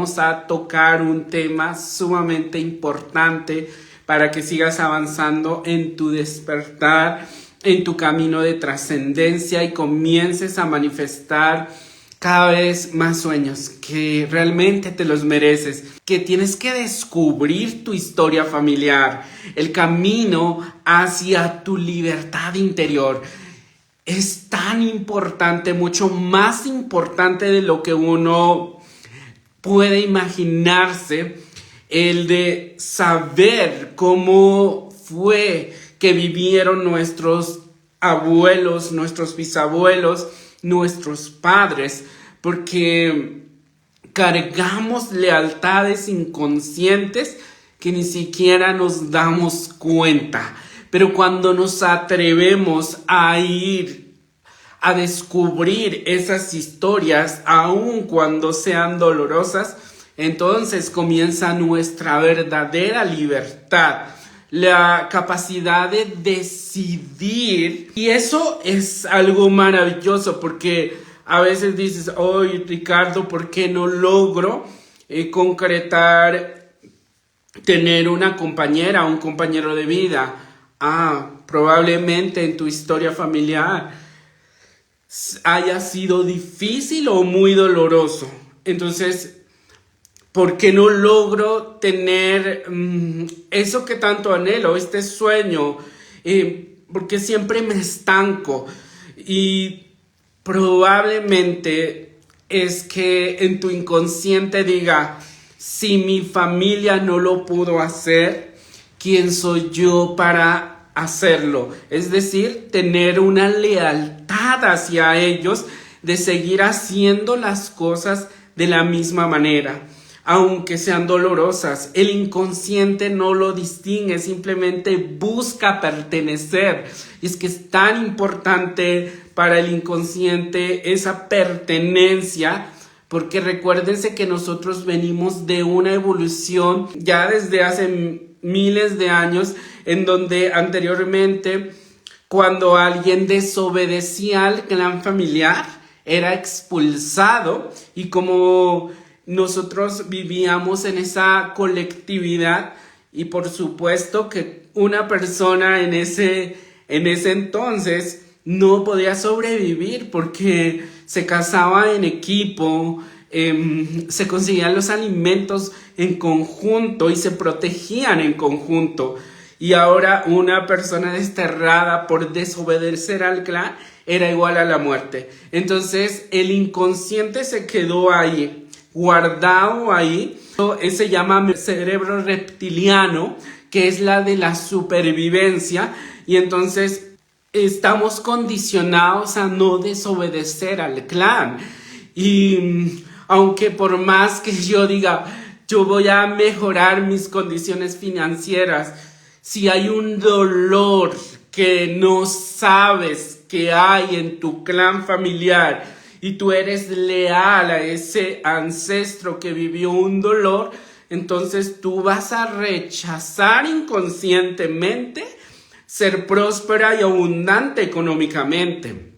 Vamos a tocar un tema sumamente importante para que sigas avanzando en tu despertar, en tu camino de trascendencia y comiences a manifestar cada vez más sueños, que realmente te los mereces, que tienes que descubrir tu historia familiar, el camino hacia tu libertad interior. Es tan importante, mucho más importante de lo que uno puede imaginarse, el de saber cómo fue que vivieron nuestros abuelos, nuestros bisabuelos, nuestros padres, porque cargamos lealtades inconscientes que ni siquiera nos damos cuenta. Pero cuando nos atrevemos a ir a descubrir esas historias, aun cuando sean dolorosas, entonces comienza nuestra verdadera libertad, la capacidad de decidir. Y eso es algo maravilloso, porque a veces dices, oye, Ricardo, ¿por qué no logro concretar tener una compañera o un compañero de vida? Probablemente en tu historia familiar haya sido difícil o muy doloroso. Entonces, ¿por qué no logro tener eso que tanto anhelo, este sueño? Porque siempre me estanco. Y probablemente es que en tu inconsciente diga, si mi familia no lo pudo hacer, ¿quién soy yo para hacerlo? Es decir, tener una lealtad hacia ellos, de seguir haciendo las cosas de la misma manera, aunque sean dolorosas. El inconsciente no lo distingue, simplemente busca pertenecer. Y es que es tan importante para el inconsciente esa pertenencia, porque recuérdense que nosotros venimos de una evolución ya desde hace miles de años, en donde anteriormente, cuando alguien desobedecía al clan familiar, era expulsado, y como nosotros vivíamos en esa colectividad, y por supuesto que una persona en ese entonces no podía sobrevivir porque se casaba en equipo, se conseguían los alimentos en conjunto y se protegían en conjunto. Y ahora una persona desterrada por desobedecer al clan era igual a la muerte. Entonces el inconsciente se quedó ahí, guardado ahí. Se llama cerebro reptiliano, que es la de la supervivencia. Y entonces estamos condicionados a no desobedecer al clan. Y aunque por más que yo diga, yo voy a mejorar mis condiciones financieras, si hay un dolor que no sabes que hay en tu clan familiar y tú eres leal a ese ancestro que vivió un dolor, entonces tú vas a rechazar inconscientemente ser próspera y abundante económicamente.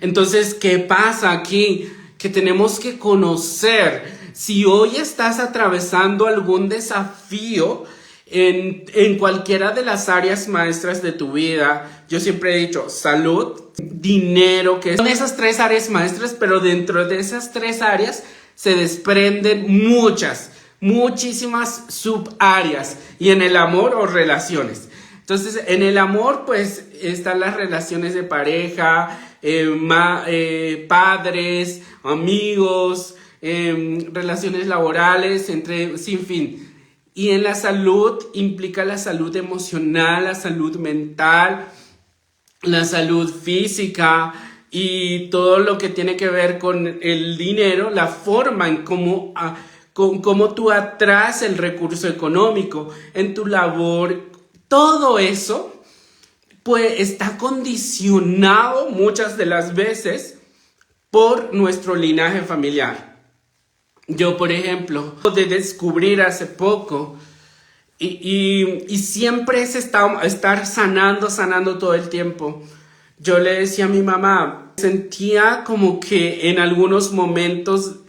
Entonces, ¿qué pasa aquí? Que tenemos que conocer. Si hoy estás atravesando algún desafío en cualquiera de las áreas maestras de tu vida, yo siempre he dicho salud, dinero, que son esas tres áreas maestras, pero dentro de esas tres áreas se desprenden muchísimas subáreas, y en el amor o relaciones. Entonces, en el amor, pues, están las relaciones de pareja, padres, amigos, relaciones laborales, sin fin. Y en la salud implica la salud emocional, la salud mental, la salud física y todo lo que tiene que ver con el dinero, la forma en cómo tú atraes el recurso económico en tu labor. Todo eso pues está condicionado muchas de las veces por nuestro linaje familiar. Yo, por ejemplo, de descubrir hace poco, y siempre es estar sanando todo el tiempo. Yo le decía a mi mamá, sentía como que en algunos momentos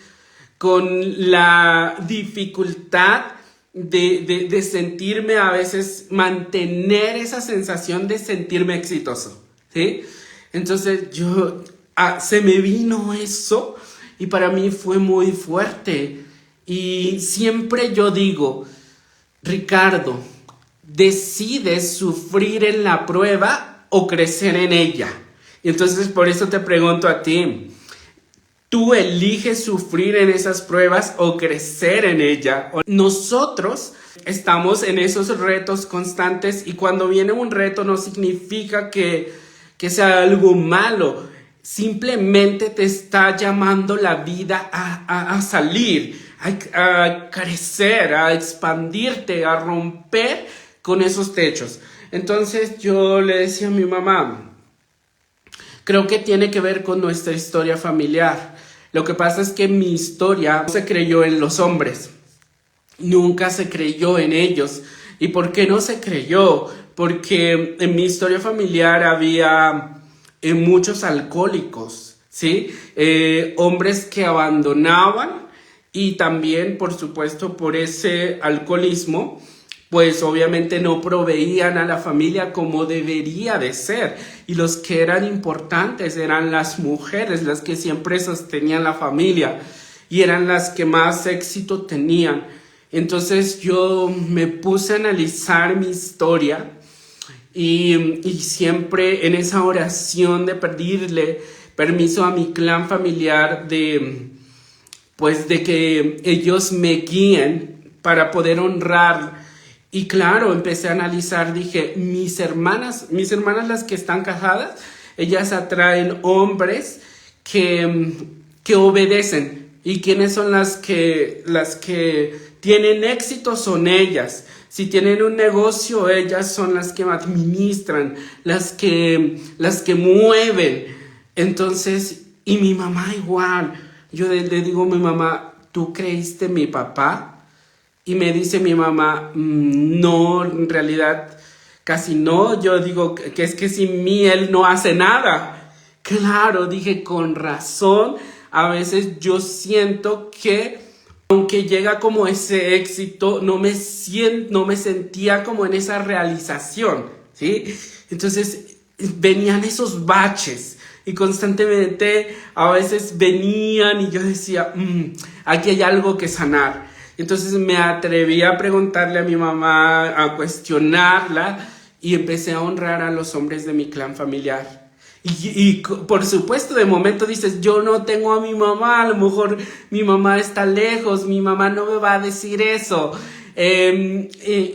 con la dificultad de sentirme a veces, mantener esa sensación de sentirme exitoso, ¿sí? Entonces se me vino eso y para mí fue muy fuerte. Y siempre yo digo, Ricardo, ¿decides sufrir en la prueba o crecer en ella? Y entonces por eso te pregunto a ti, ¿tú eliges sufrir en esas pruebas o crecer en ella? Nosotros estamos en esos retos constantes y cuando viene un reto no significa que sea algo malo. Simplemente te está llamando la vida a salir, a crecer, a expandirte, a romper con esos techos. Entonces yo le decía a mi mamá, creo que tiene que ver con nuestra historia familiar. Lo que pasa es que mi historia no se creyó en los hombres, nunca se creyó en ellos. ¿Y por qué no se creyó? Porque en mi historia familiar había muchos alcohólicos, ¿sí? Hombres que abandonaban y también, por supuesto, por ese alcoholismo, pues obviamente no proveían a la familia como debería de ser. Y los que eran importantes eran las mujeres, las que siempre sostenían la familia y eran las que más éxito tenían. Entonces yo me puse a analizar mi historia y siempre en esa oración de pedirle permiso a mi clan familiar de que ellos me guíen para poder honrar. Y claro, empecé a analizar, dije, mis hermanas las que están casadas, ellas atraen hombres que obedecen. ¿Y quiénes son las que tienen éxito? Son ellas. Si tienen un negocio, ellas son las que administran, las que mueven. Entonces, y mi mamá igual. Yo le digo a mi mamá, ¿tú creíste en mi papá? Y me dice mi mamá, no, en realidad casi no. Yo digo que es que sin mí él no hace nada. Claro, dije, con razón. A veces yo siento que aunque llega como ese éxito, no me sentía como en esa realización, ¿sí? Entonces venían esos baches y constantemente a veces venían y yo decía, aquí hay algo que sanar. Entonces me atreví a preguntarle a mi mamá, a cuestionarla y empecé a honrar a los hombres de mi clan familiar. Y por supuesto, de momento dices, yo no tengo a mi mamá, a lo mejor mi mamá está lejos, mi mamá no me va a decir eso,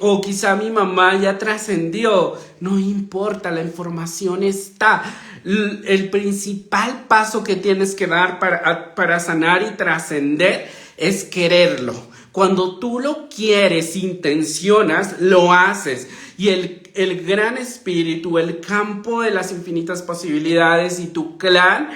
o quizá mi mamá ya trascendió. No importa, la información está. El principal paso que tienes que dar para sanar y trascender es quererlo. Cuando tú lo quieres, intencionas, lo haces. Y el gran espíritu, el campo de las infinitas posibilidades y tu clan,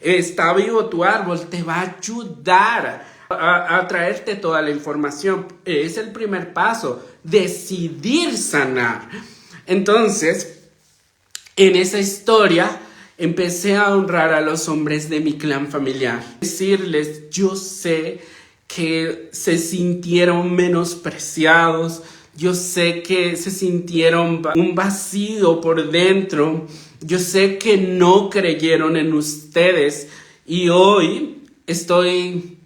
está vivo tu árbol, te va a ayudar a traerte toda la información. Es el primer paso, decidir sanar. Entonces, en esa historia, empecé a honrar a los hombres de mi clan familiar. Decirles, yo sé que se sintieron menospreciados, yo sé que se sintieron un vacío por dentro, yo sé que no creyeron en ustedes y hoy estoy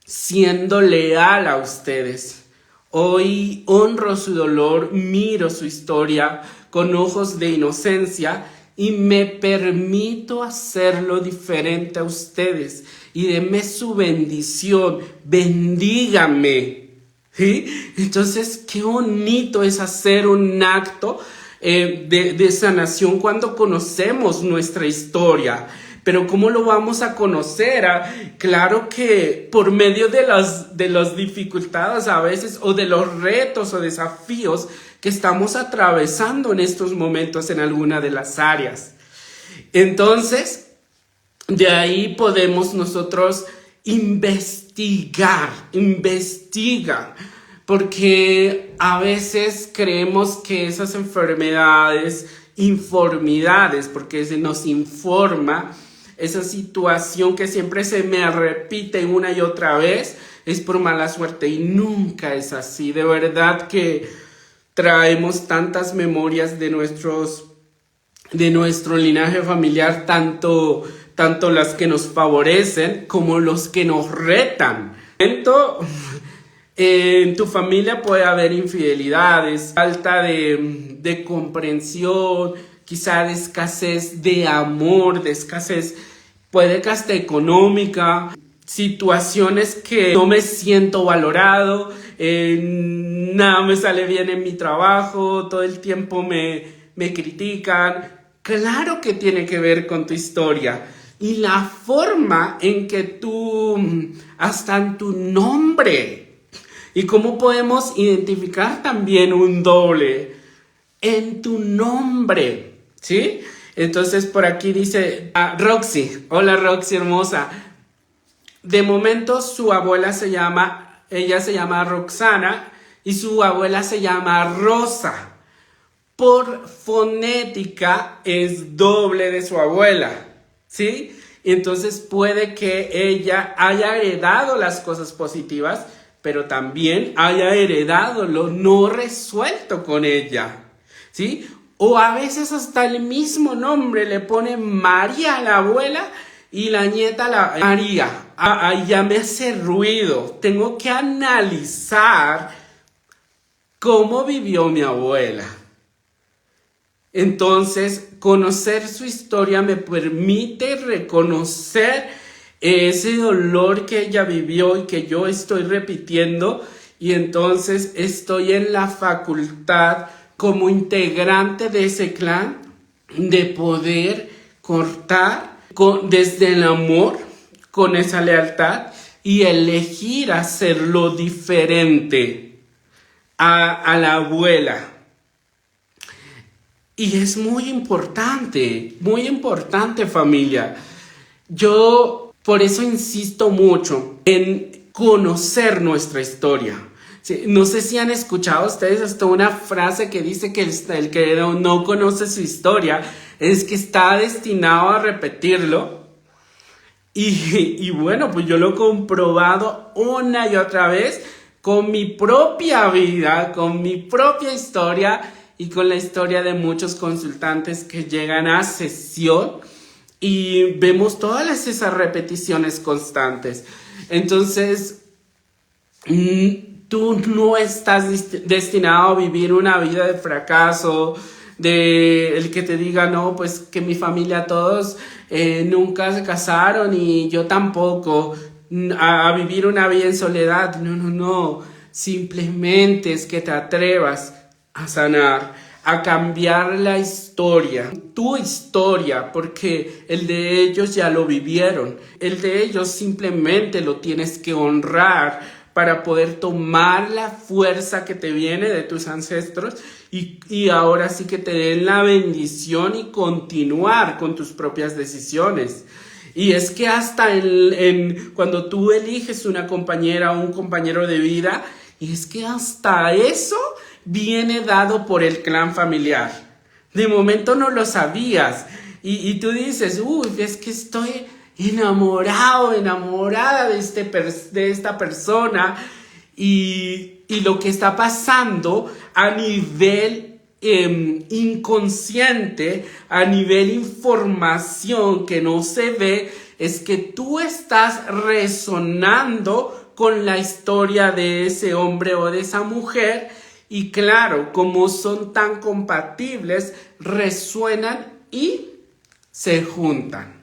siendo leal a ustedes. Hoy honro su dolor, miro su historia con ojos de inocencia y me permito hacerlo diferente a ustedes. Y deme su bendición, bendígame. ¿Sí? Entonces, qué bonito es hacer un acto de sanación cuando conocemos nuestra historia. Pero ¿cómo lo vamos a conocer? Claro que por medio de las dificultades a veces, o de los retos o desafíos que estamos atravesando en estos momentos en alguna de las áreas. Entonces, de ahí podemos nosotros investiga, porque a veces creemos que esas enfermedades, informidades, porque se nos informa esa situación que siempre se me repite una y otra vez, es por mala suerte y nunca es así. De verdad que traemos tantas memorias de nuestro linaje familiar, tanto las que nos favorecen como los que nos retan. En tu familia puede haber infidelidades, falta de comprensión, quizá de escasez de amor, de escasez, puede que hasta económica, situaciones que no me siento valorado, nada me sale bien en mi trabajo, todo el tiempo me critican. Claro que tiene que ver con tu historia y la forma en que tú, hasta en tu nombre, y cómo podemos identificar también un doble en tu nombre, ¿sí? Entonces por aquí dice Roxy. Hola Roxy hermosa. De momento su abuela ella se llama Roxana y su abuela se llama Rosa. Por fonética es doble de su abuela, ¿sí? Entonces puede que ella haya heredado las cosas positivas, pero también haya heredado lo no resuelto con ella, ¿sí? O a veces hasta el mismo nombre le pone María a la abuela y la nieta la María. Ahí ya me hace ruido. Tengo que analizar cómo vivió mi abuela. Entonces, conocer su historia me permite reconocer ese dolor que ella vivió y que yo estoy repitiendo, y entonces estoy en la facultad como integrante de ese clan de poder cortar desde el amor con esa lealtad y elegir hacerlo diferente a la abuela. Y es muy importante familia. Yo por eso insisto mucho en conocer nuestra historia. Sí, no sé si han escuchado ustedes hasta una frase que dice que el que no conoce su historia es que está destinado a repetirlo. Y bueno, pues yo lo he comprobado una y otra vez con mi propia vida, con mi propia historia y con la historia de muchos consultantes que llegan a sesión. Y vemos todas esas repeticiones constantes. Entonces, tú no estás destinado a vivir una vida de fracaso, de el que te diga, no, pues que mi familia todos nunca se casaron y yo tampoco, a vivir una vida en soledad. No. Simplemente es que te atrevas a sanar, a cambiar la historia, tu historia, porque el de ellos ya lo vivieron. El de ellos simplemente lo tienes que honrar para poder tomar la fuerza que te viene de tus ancestros y ahora sí que te den la bendición y continuar con tus propias decisiones. Y es que hasta cuando tú eliges una compañera o un compañero de vida, y es que hasta eso viene dado por el clan familiar. De momento no lo sabías. Y tú dices, uy, es que estoy enamorada de esta persona. Y lo que está pasando a nivel inconsciente, a nivel información que no se ve, es que tú estás resonando con la historia de ese hombre o de esa mujer. Y claro, como son tan compatibles, resuenan y se juntan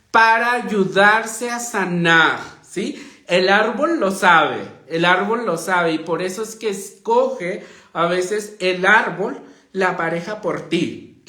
para ayudarse a sanar, ¿sí? El árbol lo sabe y por eso es que escoge a veces el árbol la pareja por ti.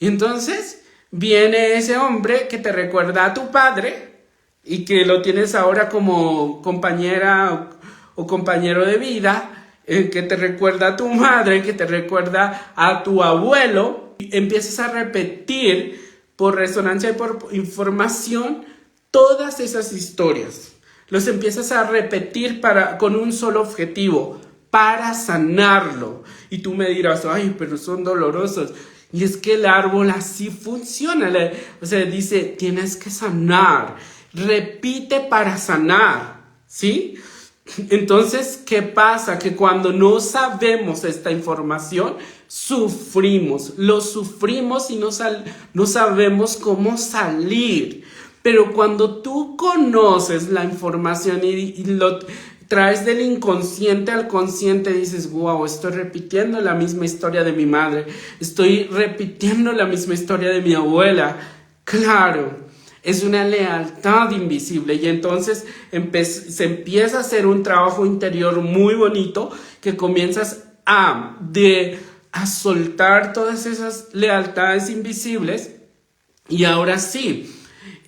Y entonces viene ese hombre que te recuerda a tu padre y que lo tienes ahora como compañera o compañero de vida, que te recuerda a tu madre, que te recuerda a tu abuelo. Y empiezas a repetir por resonancia y por información todas esas historias. Los empiezas a repetir con un solo objetivo, para sanarlo. Y tú me dirás, ay, pero son dolorosos. Y es que el árbol así funciona. O sea, dice, tienes que sanar. Repite para sanar, ¿sí? Entonces, ¿qué pasa? Que cuando no sabemos esta información, lo sufrimos y no sabemos cómo salir. Pero cuando tú conoces la información y lo traes del inconsciente al consciente, dices, wow, estoy repitiendo la misma historia de mi madre, estoy repitiendo la misma historia de mi abuela. Claro. Es una lealtad invisible y entonces se empieza a hacer un trabajo interior muy bonito que comienzas a soltar todas esas lealtades invisibles y ahora sí,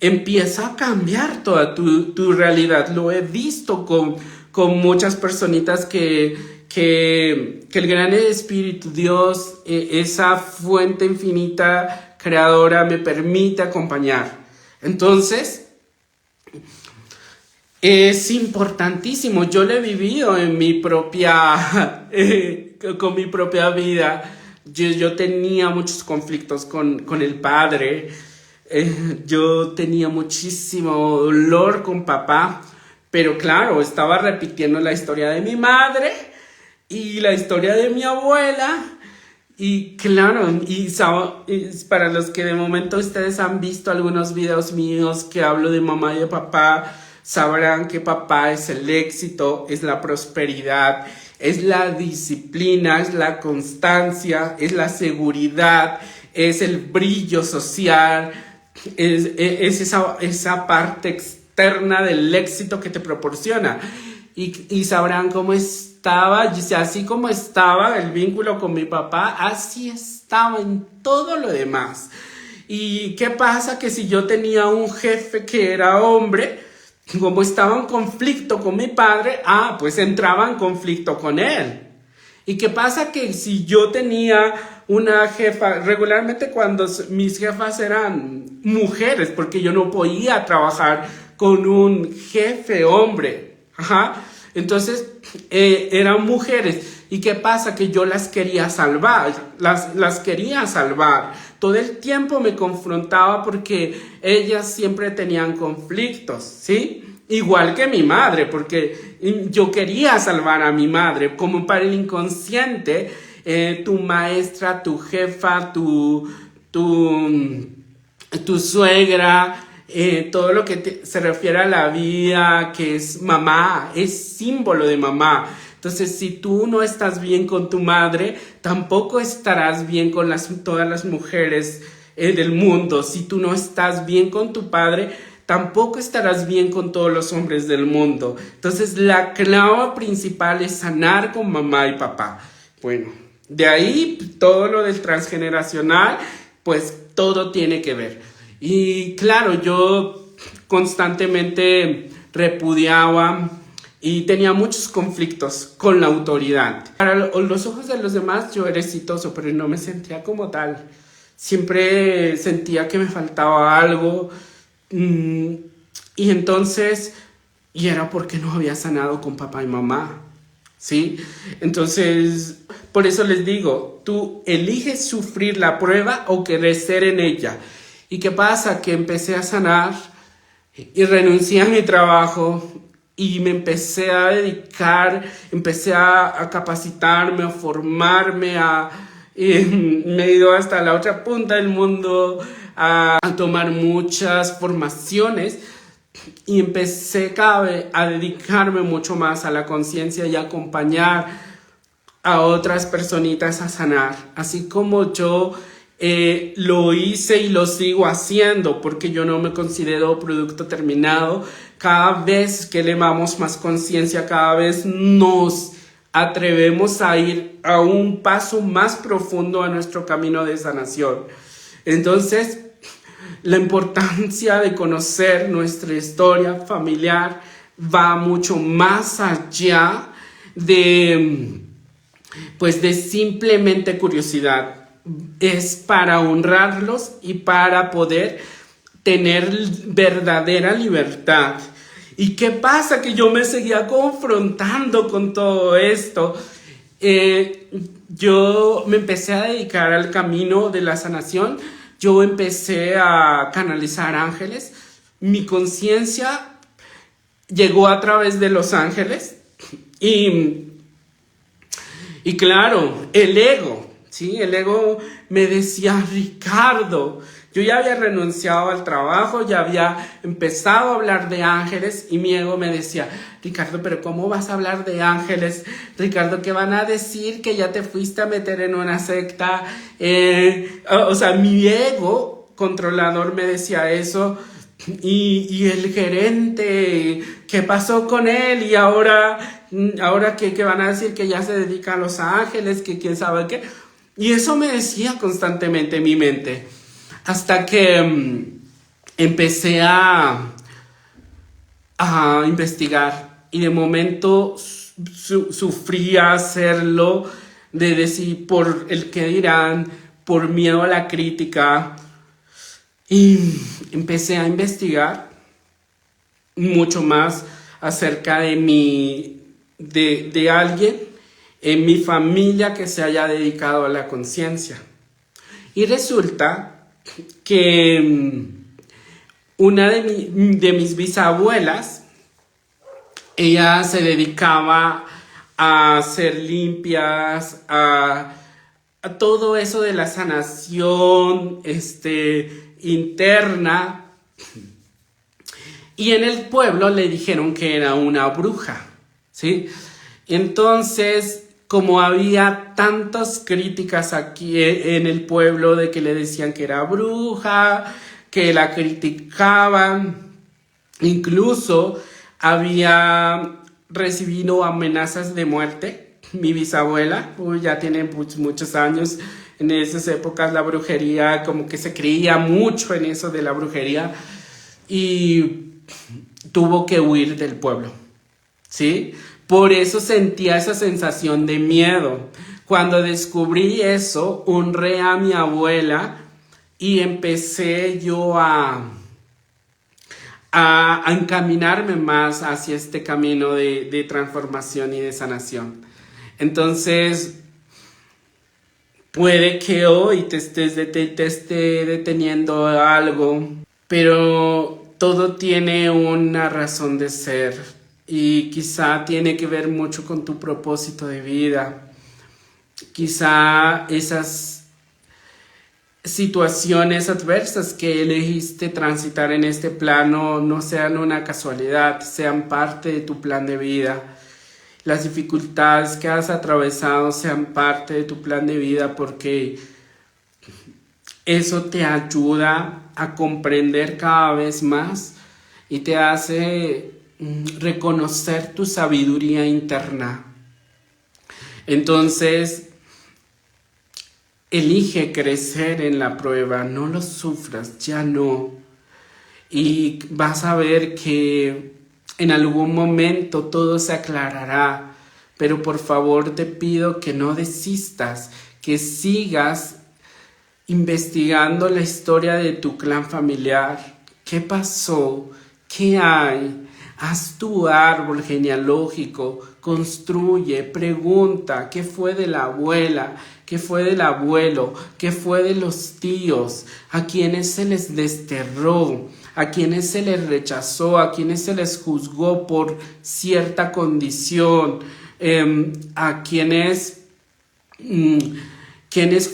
empieza a cambiar toda tu realidad. Lo he visto con muchas personitas que el gran Espíritu Dios, esa fuente infinita creadora me permite acompañar. Entonces, es importantísimo. Yo lo he vivido en mi propia, con mi propia vida. Yo tenía muchos conflictos con el padre. Yo tenía muchísimo dolor con papá. Pero claro, estaba repitiendo la historia de mi madre y la historia de mi abuela. Y claro, y para los que de momento ustedes han visto algunos videos míos que hablo de mamá y de papá, sabrán que papá es el éxito, es la prosperidad, es la disciplina, es la constancia, es la seguridad, es el brillo social, es esa parte externa del éxito que te proporciona. Y sabrán cómo estaba, así como estaba el vínculo con mi papá, así estaba en todo lo demás. ¿Y qué pasa? Que si yo tenía un jefe que era hombre, como estaba en conflicto con mi padre, pues entraba en conflicto con él. ¿Y qué pasa? Que si yo tenía una jefa, regularmente cuando mis jefas eran mujeres, porque yo no podía trabajar con un jefe hombre, entonces eran mujeres. ¿Y qué pasa? Que yo las quería salvar, las quería salvar. Todo el tiempo me confrontaba porque ellas siempre tenían conflictos, ¿sí? Igual que mi madre, porque yo quería salvar a mi madre. Como para el inconsciente, tu maestra, tu jefa, tu suegra, todo lo que se refiere a la vida, que es mamá, es símbolo de mamá. Entonces, si tú no estás bien con tu madre, tampoco estarás bien con todas las mujeres del mundo. Si tú no estás bien con tu padre, tampoco estarás bien con todos los hombres del mundo. Entonces, la clave principal es sanar con mamá y papá. Bueno, de ahí todo lo del transgeneracional, pues todo tiene que ver. Y claro, yo constantemente repudiaba y tenía muchos conflictos con la autoridad. Para los ojos de los demás yo era exitoso, pero no me sentía como tal. Siempre sentía que me faltaba algo. Y entonces, era porque no había sanado con papá y mamá, ¿sí? Entonces, por eso les digo, tú eliges sufrir la prueba o crecer en ella. ¿Y qué pasa? Que empecé a sanar y renuncié a mi trabajo y me empecé a dedicar, empecé a capacitarme, a formarme, me he ido hasta la otra punta del mundo a tomar muchas formaciones y empecé cada vez a dedicarme mucho más a la conciencia y a acompañar a otras personitas a sanar, así como yo lo hice y lo sigo haciendo, porque yo no me considero producto terminado. Cada vez que elevamos más conciencia, cada vez nos atrevemos a ir a un paso más profundo a nuestro camino de sanación. Entonces, la importancia de conocer nuestra historia familiar va mucho más allá de simplemente curiosidad. Es para honrarlos y para poder tener verdadera libertad. ¿Y qué pasa? Que yo me seguía confrontando con todo esto yo me empecé a dedicar al camino de la sanación. Yo empecé a canalizar ángeles. Mi conciencia llegó a través de los ángeles. Y claro, el ego, ¿sí? El ego me decía, Ricardo, yo ya había renunciado al trabajo, ya había empezado a hablar de ángeles y mi ego me decía, Ricardo, pero ¿cómo vas a hablar de ángeles? Ricardo, ¿qué van a decir? Que ya te fuiste a meter en una secta. O sea, mi ego controlador me decía eso. Y el gerente, ¿qué pasó con él? Y ahora ¿qué van a decir? Que ya se dedica a Los Ángeles, que quién sabe qué. Y eso me decía constantemente en mi mente. Hasta que empecé a investigar. Y de momento sufría hacerlo, de decir por el que dirán, por miedo a la crítica. Y empecé a investigar mucho más acerca de alguien en mi familia que se haya dedicado a la conciencia. Y resulta que una de mis bisabuelas, ella se dedicaba a hacer limpias, a todo eso de la sanación, interna, y en el pueblo le dijeron que era una bruja, ¿sí? Entonces, como había tantas críticas aquí en el pueblo de que le decían que era bruja, que la criticaban, incluso había recibido amenazas de muerte. Mi bisabuela, ya tiene muchos años. En esas épocas la brujería, como que se creía mucho en eso de la brujería y tuvo que huir del pueblo, ¿sí? Por eso sentía esa sensación de miedo. Cuando descubrí eso, honré a mi abuela y empecé yo a encaminarme más hacia este camino de transformación y de sanación. Entonces, puede que hoy te esté deteniendo algo, pero todo tiene una razón de ser y quizá tiene que ver mucho con tu propósito de vida. Quizá esas situaciones adversas que elegiste transitar en este plano no sean una casualidad, sean parte de tu plan de vida. Las dificultades que has atravesado sean parte de tu plan de vida porque eso te ayuda a comprender cada vez más y te hace reconocer tu sabiduría interna. Entonces, elige crecer en la prueba, no lo sufras, ya no. Y vas a ver que en algún momento todo se aclarará, pero por favor te pido que no desistas, que sigas investigando la historia de tu clan familiar. ¿Qué pasó? ¿Qué hay? Haz tu árbol genealógico, construye, pregunta, ¿qué fue de la abuela? ¿Qué fue del abuelo? ¿Qué fue de los tíos? ¿A quienes se les desterró? ¿A quienes se les rechazó? ¿A quienes se les juzgó por cierta condición? ¿A quienes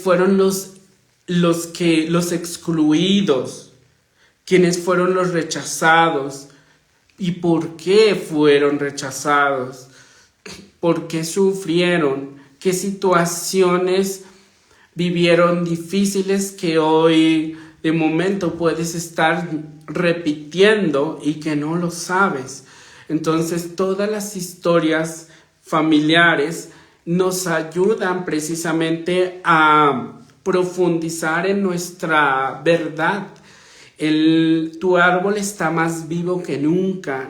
fueron los excluidos? ¿Quiénes fueron los rechazados? ¿Y por qué fueron rechazados? ¿Por qué sufrieron? ¿Qué situaciones vivieron difíciles que hoy de momento puedes estar repitiendo y que no lo sabes? Entonces, todas las historias familiares nos ayudan precisamente a profundizar en nuestra verdad. Tu árbol está más vivo que nunca.